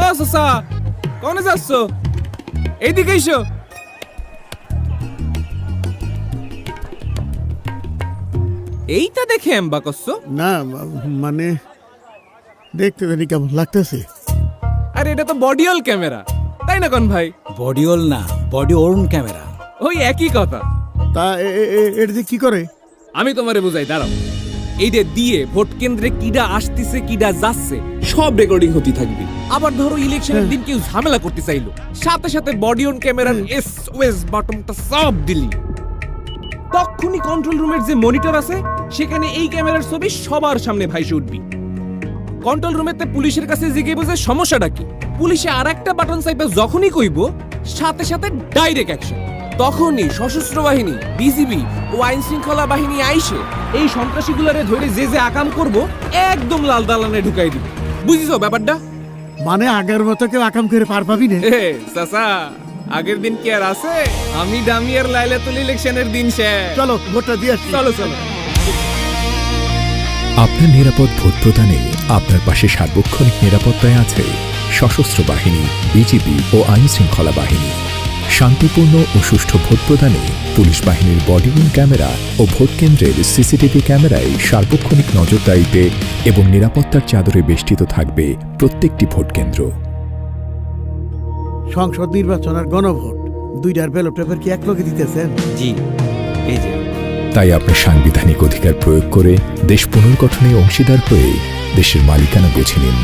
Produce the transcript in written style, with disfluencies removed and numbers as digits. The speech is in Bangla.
ও সসা, কোনে যাচ্ছ? এইদিকে এসো। এইটা দেখে এম্বা করছো? না মানে দেখতে জানি কেমন লাগতেছে। আরে এটা তো বডিওল ক্যামেরা, তাই না কোন ভাই? বডিওল না, বডি ওর্ন ক্যামেরা। ওই একই কথা। তা এটা দিয়ে কি করে? আমি তোমারে বুঝাই, দাঁড়াও। এইটা দিয়ে ভোট কেন্দ্রে কিডা আসতেছে কিডা যাচ্ছে সব রেকর্ডিং হতে থাকবে। আবার ধরো ইলেকশনের দিন কেউ ঝামেলা করতে চাইলো, সাথে সাথে বডি অন ক্যামেরার এসওএস বাটনটা সব দিলি, তখনই কন্ট্রোল রুমের যে মনিটর আছে সেখানে এই ক্যামেরার ছবি সবার সামনে ভাইসে উঠবি। কন্ট্রোল রুমেতে পুলিশের কাছে জিজ্ঞেস বুঝে সমস্যাটা কি, পুলিশে আর একটা বাটন চাইবে যখনই কইব সাথে সাথে ডাইরেক্ট অ্যাকশন। তখনই সশস্ত্র বাহিনী, বিজিবি ও আইন শৃঙ্খলা বাহিনী আইসে এই সন্ত্রাসীগুলারে ধরে যে যে আকাম করব একদম লাল দালানে ঢুকাই দিবে। বুঝিছো ব্যাপারটা? মানে আগের মতো কেউ আকাম করে পার পাবি না? চাচা, আগের দিন কি আর আছে? আমি ডামিয়ার লাইলাতুল ইলেকশনের দিন শেষ। চলো ভোটটা দিয়ে আসি। চলো চলো। আপনার নিরাপদ ভোট প্রদানে আপনার পাশে সার্বক্ষণিক নিরাপত্তায় আছে সশস্ত্র বাহিনী, বিজিবি ও আইন শৃঙ্খলা বাহিনী। শান্তিপূর্ণ ও সুষ্ঠু ভোট প্রদানে পুলিশ বাহিনীর বডি ওর্ন ক্যামেরা ও ভোট কেন্দ্রের সিসিটিভি ক্যামেরায় সার্বক্ষণিক নজরদারিতে এবং নিরাপত্তার চাদরে বেষ্টিত থাকবে প্রত্যেকটি ভোট কেন্দ্র। সংসদ নির্বাচন আর গণভোট দুইটার ব্যালট পেপার কি একলগে দিতেছেন? জি, এই যে। তাই আপনার সাংবিধানিক অধিকার প্রয়োগ করে দেশ পুনর্গঠনে অংশীদার হয়ে দেশের মালিকানা বুঝে নিন।